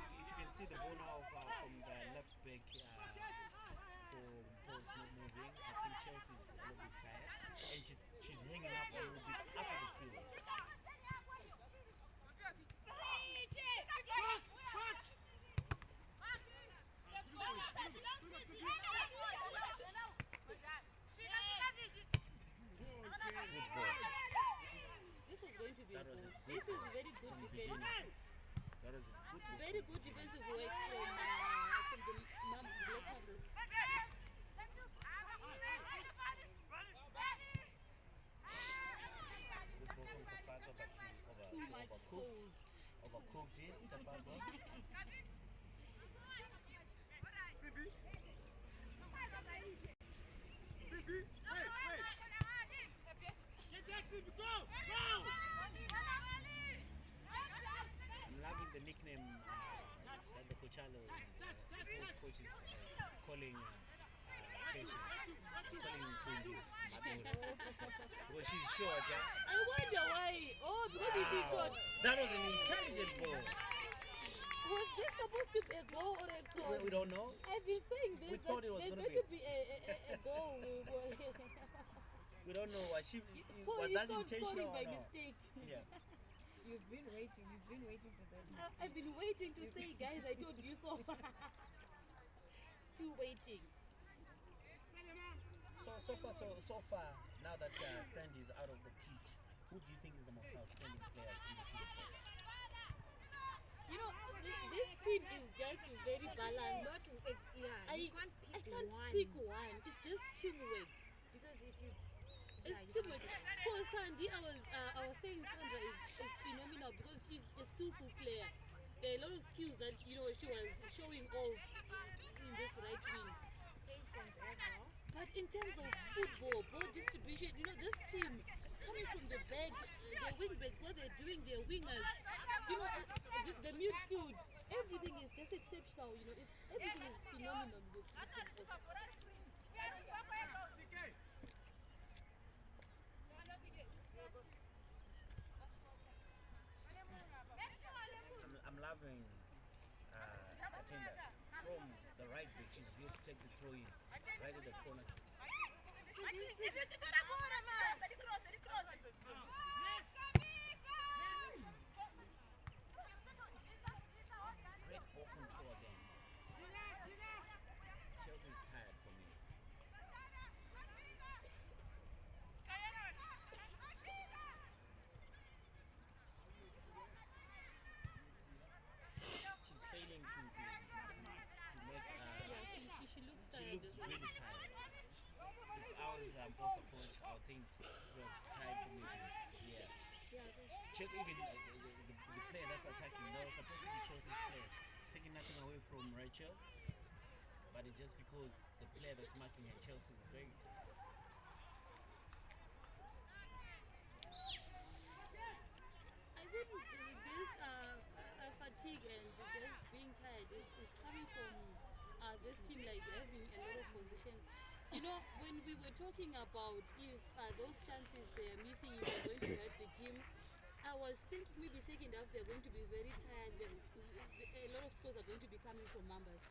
If you can see the ball now from the left back for Paul's not moving, I think Chelsea's a little bit tired and she's hanging up a little bit up at the field. Good ball. This is going to be a That was goal. a good This is ball very good from defense. Virginia. That was a good ball. Very from good Virginia. defensive work from the Black Mambas. Good ball from Tafato, but Too she much sold. overcooked it, Tafato. I'm loving the nickname that the Coachalo, both coaches calling Session. Calling him Twindy. Because she's short. I wonder why. Oh, because she's short. That was an intelligent ball. Was this supposed to be a goal or a cross? We don't know. I've been saying this. We thought it was there's gonna going to be a goal. We don't know. Was that Scoring intentional by or no? mistake. Yeah. You've been waiting for that. I've been waiting to say, guys, I told you so. Still waiting. So far, now that Sandy is out of the pitch, who do you think is the most outstanding player in the field so far? You know, this team is just very balanced. You can't I pick can't one. pick one. It's just teamwork. Because if you It's teamwork. For Sandy, I was saying Sandra is phenomenal because she's a skillful player. There are a lot of skills that she was showing off in this right wing. patience as well. But in terms of football, ball distribution, this team coming from the back, the wing backs, what they're doing, their wingers, the midfield, everything is just exceptional. Everything is phenomenal with us. I'm loving Tatenda from the right back. She's here to take the throw in, right at the corner. Great ball control again. Chelsea's tired for me. She's failing to make. She looks She tired. looks really tired. If I was Bossa coach, I would think it was time for me to. Yeah. Check even the player that's attacking. That was supposed to be Chelsea's player. Taking nothing away from Rachel, but it's just because the player that's marking her Chelsea is great. I think this fatigue and just being tired, it's coming from this team like having a lot of position. When we were talking about if those chances they are missing, if they're going to hurt the team, I was thinking maybe second half they're going to be very tired. A lot of scores are going to be coming from Mambas,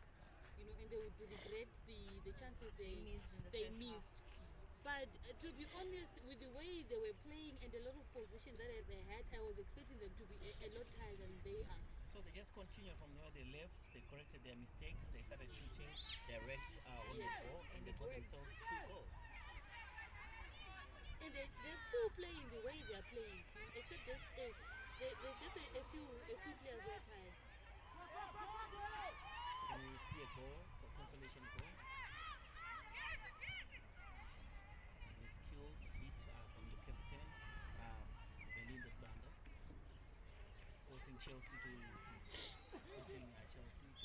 and they would regret the chances they missed in the they first half. missed. But to be honest, with the way they were playing and a lot of position that they had, I was expecting them to be a lot tired than they are. So they just continued from where they left. They corrected their mistakes. They started shooting direct on the ball, and they got themselves 2 goals. And they're still playing the way they're playing, except just there's just a few players who are tired. Can we see a goal, a consolation goal? The skill hit from the captain, Belinda Sbanda, forcing Chelsea to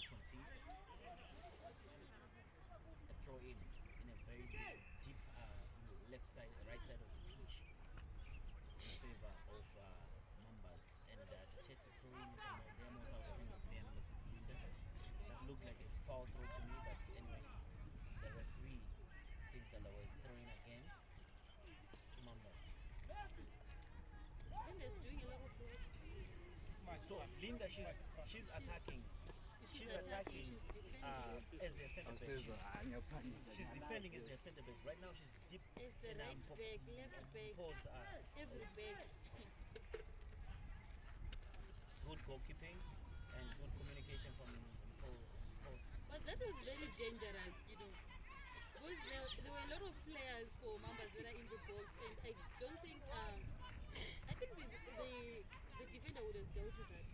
concede. A throw in a very deep right side of the pitch in favor of Mambas, and to take the throw looked like a foul throw to me, but anyways, the referee thinks otherwise, throwing again to Mambas. Linda's doing a lot of work. So Linda, she's attacking. She's attacking as their center back. She's defending as their center back. Right now she's deep It's the in right back, left back, pause, every back. good goalkeeping and good communication from post. But that was very dangerous, you know. Because there were a lot of players for Mambas that are in the box, and I don't think, I think the defender would have dealt with that.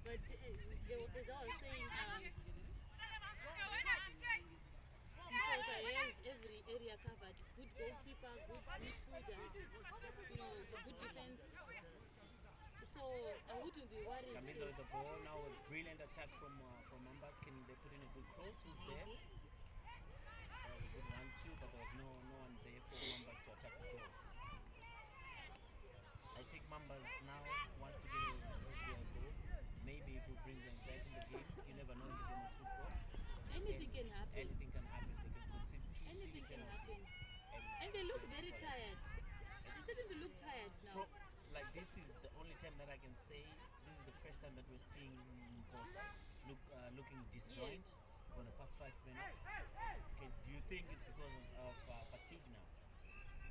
But as I was saying, because I has every area covered, good goalkeeper, good midfielders, you know, a good defense. So I wouldn't be worried. Kamiza with the ball now, a brilliant attack from Mambas. Can they put in a good cross? Who's there? That was a good 1-2, but there was no one there for Mambas to attack the goal. I think Mambas now wants to get a goal. Maybe it will bring them back in the game. You never know in the game of football. Anything can happen. Anything can happen. They can concede two Anything silly can penalties. happen. And they look very tired. They're starting to look tired now. Like this is the only time that I can say this is the first time that we're seeing Mposa looking disjointed for the past 5 minutes. Okay, do you think it's because of fatigue now?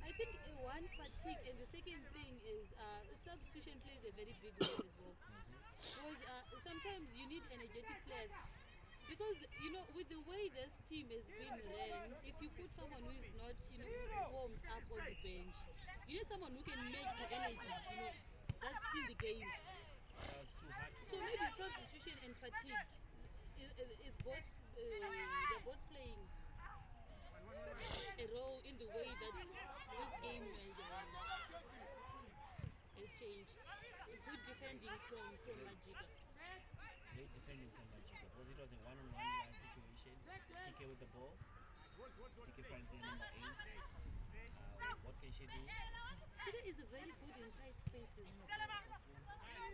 I think one, fatigue, and the second thing is substitution plays a very big role as well. Because sometimes you need energetic players. Because, you know, with the way this team is being ran, if you put someone who is not, you know, warmed up on the bench, you need someone who can match the energy, you know, that's in the game. That was too hard. So maybe substitution and fatigue is both, they're both playing a role in the way that this game has changed. Good defending from Majiga. Great defending from Majiga because it was a one-on-one situation. Stike with the ball. Stike finds the number 8. What can she do? Stike is very good in tight spaces.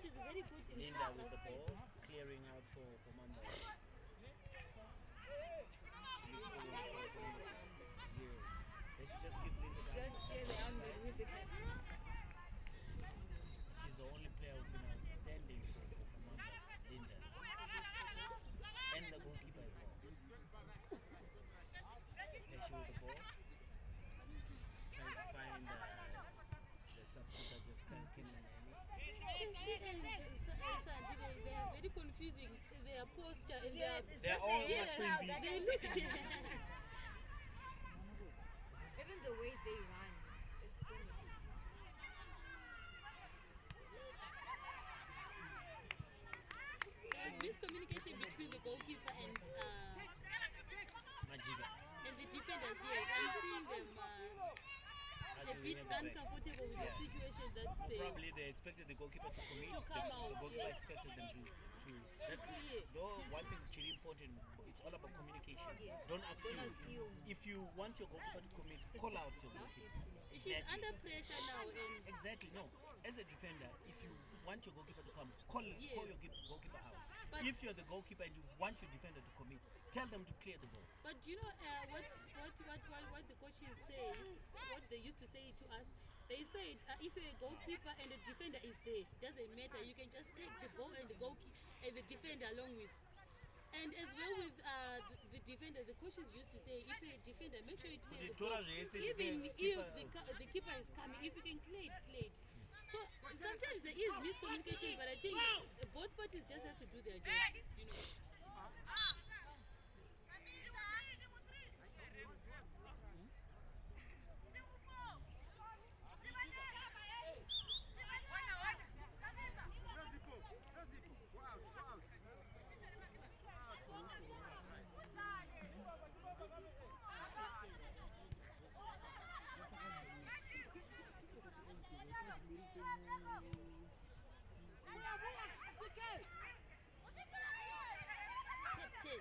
She's very good in Linda tight with the spaces. ball, clearing out for Mambas. She looks forward for Mambas. Yes. They should just give Linda that. Just share the armband with the captain. She's the only player who's been outstanding for Mambas, Linda. And the goalkeeper as well. Pesci with the ball. Trying to find the substitute that just can't kill them. She and Sandy, they are very confusing. Their posture and Yes, it's They're just all a hairstyle that they can look. even the way they run, it's similar. There's miscommunication between the goalkeeper and Majiga. the defenders. Yes, I'm seeing them a bit uncomfortable with the situation that they. Probably they expected the goalkeeper to commit. To come out, the goalkeeper yes. expected them to that, though one thing which is important, it's all about communication. Yes. Don't assume. Don't assume. If you want your goalkeeper to commit, call out your Now goalkeeper. she's She's under pressure now, and Exactly. No. As a defender, if you want your goalkeeper to come, call Yes. your goalkeeper out. But- If you're the goalkeeper and you want your defender to commit, tell them to clear the ball. but you know what the coaches say, what they used to say to us. They said if you're a goalkeeper and the defender is there, doesn't matter. You can just take the ball and the goalkeeper and the defender along with. And as well with the defender, the coaches used to say, if you're a defender, make sure you clear the ball. Even if the keeper is coming, if you can clear it. So sometimes there is miscommunication, but I think both parties just have to do their job, you know. Captain.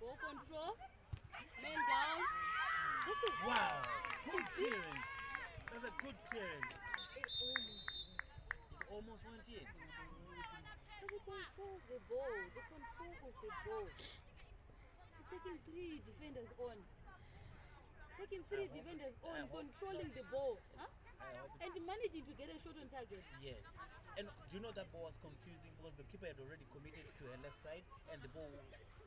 Ball control. Men down. Wow! Good clearance. That's a good clearance. It almost. It almost went in. But the control of the ball, the control of the ball. Taking 3 defenders on. Taking 3 hope defenders it's- I on, hope it's controlling not- the ball. it's- Huh? I hope And it's- managing to get a shot on target. Yes. And do you know that ball was confusing because the keeper had already committed to her left side and the ball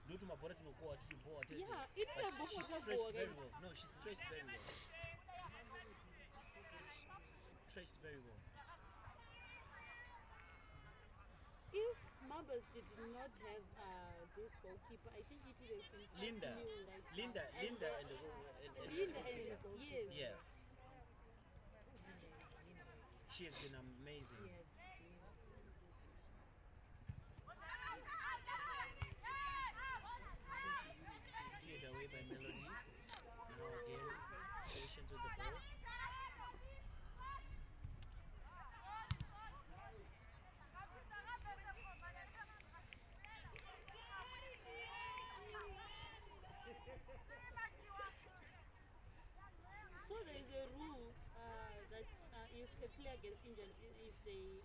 due to my ball to go to the ball. Yeah, it but was a she ball stretched ball very again. well. No, she stretched very well. Stretched very well. If Mambas did not have this goalkeeper, I think it would have been 5-0 Linda, right Linda, now. Linda, And and the Linda and yes. yeah, Linda. she has been amazing. She has been. Cleared away by Melody. Now again, patience with the ball. So there is a rule that if a player gets injured, if they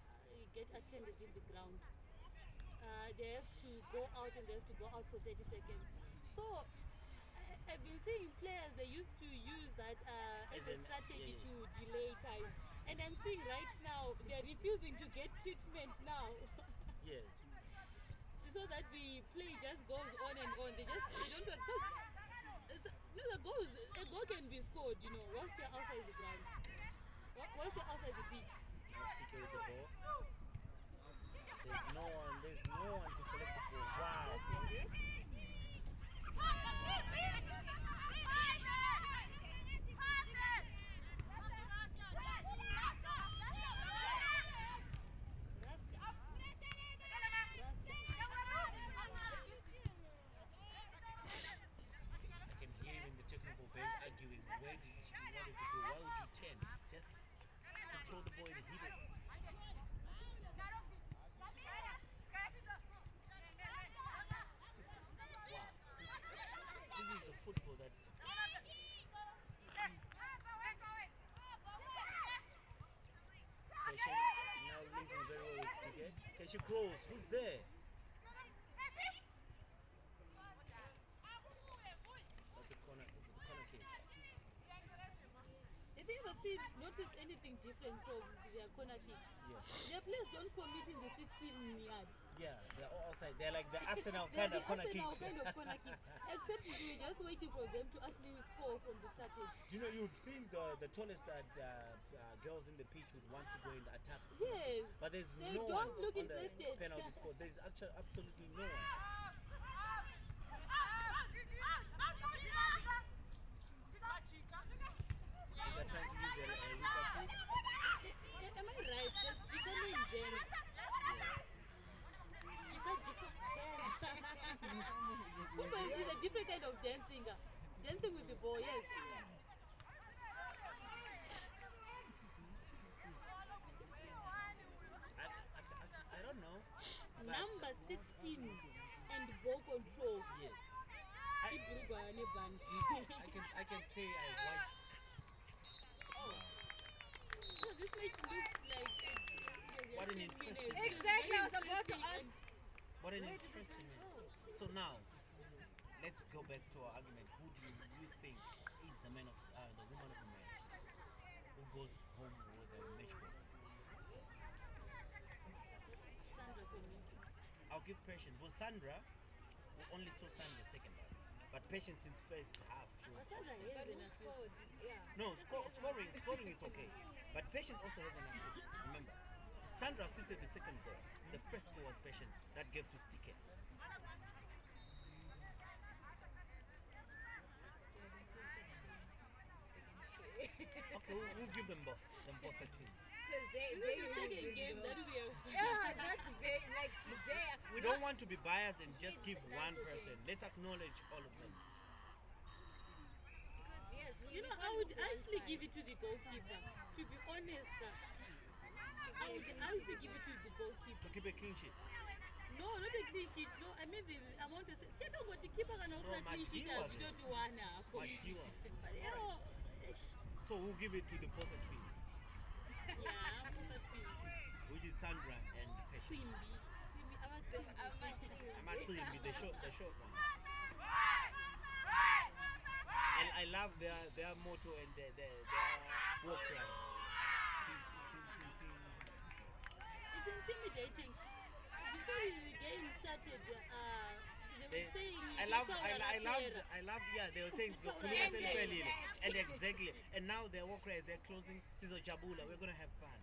get attended in the ground, they have to go out and they have to go out for 30 seconds. So I've been seeing players, they used to use that as As a an- strategy yeah, to delay time. And I'm seeing right now, they're refusing to get treatment now. Yes. So that the play just goes on and on. They don't want, because a goal can be scored, you know, once you're outside the ground. Once you're outside the pitch. Now sticky with the ball. There's no one to collect the ball. Wow. That's dangerous. Rasta. I can hear him in the technical bench arguing. Where did she wanted to go? Why would you turn? Just control the ball and hit it. Wow. This is the football that. Keshe now linking very well with Stige. Keshe Cross, who's there? That's a corner kick. Have you ever noticed anything different from their corner kicks? Yeah. Their players don't commit in the 16 yards. Yeah, they're all outside. They're like the Arsenal They're kind of the corner kick. Arsenal kind of corner kicks. Except we're just waiting for them to actually score from the starting. Do you know, you'd think the tallest girls in the pitch would want to go and attack. Yes. But there's They no don't one look on the interested. penalty spot. There's actually absolutely no one. They're trying to use a weaker foot. Am I right? Just becoming dense. Yes. Football is a different kind of dancing. Dancing with the ball, yes. I don't know. But Number 16 and ball control. yes. Ibrugwa neband. I can say I watched. So this match looks like it What was an just 10 interesting minutes. match. Exactly, I was Very about to interesting ask. What an Where did the interesting time match. go? So now, let's go back to our argument. Who do you think is the man of the woman of the match? Who goes home with the match ball? Sandra for me. I'll give Patience. But Sandra, we only saw Sandra second half. But Patience since first half, she was Sandra outstanding. has But an who assist. scored? Yeah. No, scoring it's okay. But Patience also has an assist. Remember, Sandra assisted the second goal. The first goal was Patience. That gave to Sticker. Okay, we'll give them both. Them both are twins. Because This they is the really second did game well. that we have. Yeah, that's very like today. We don't want to be biased and just It's- give that's one the person. thing. Let's acknowledge all of them. Because yes, You know, I would actually give it to the goalkeeper. To be honest, I would actually give it to the goalkeeper. To keep a clean sheet. No, not a clean sheet. No, I mean the amount of. She don't want to keep her and also No, a clean sheet Matchday as you don't want now. Much giver. But you know, So we'll give it to the Posa twins. yeah, Musa twins. We which is Sandra and Passion. Timbi, Amacimbi, the short one. And I love their motto and their war cry. See. It's intimidating. Before the game started, they were saying I love yeah, they were saying and exactly, and now their war cry is they're closing Sizo Jabula, we're gonna have fun.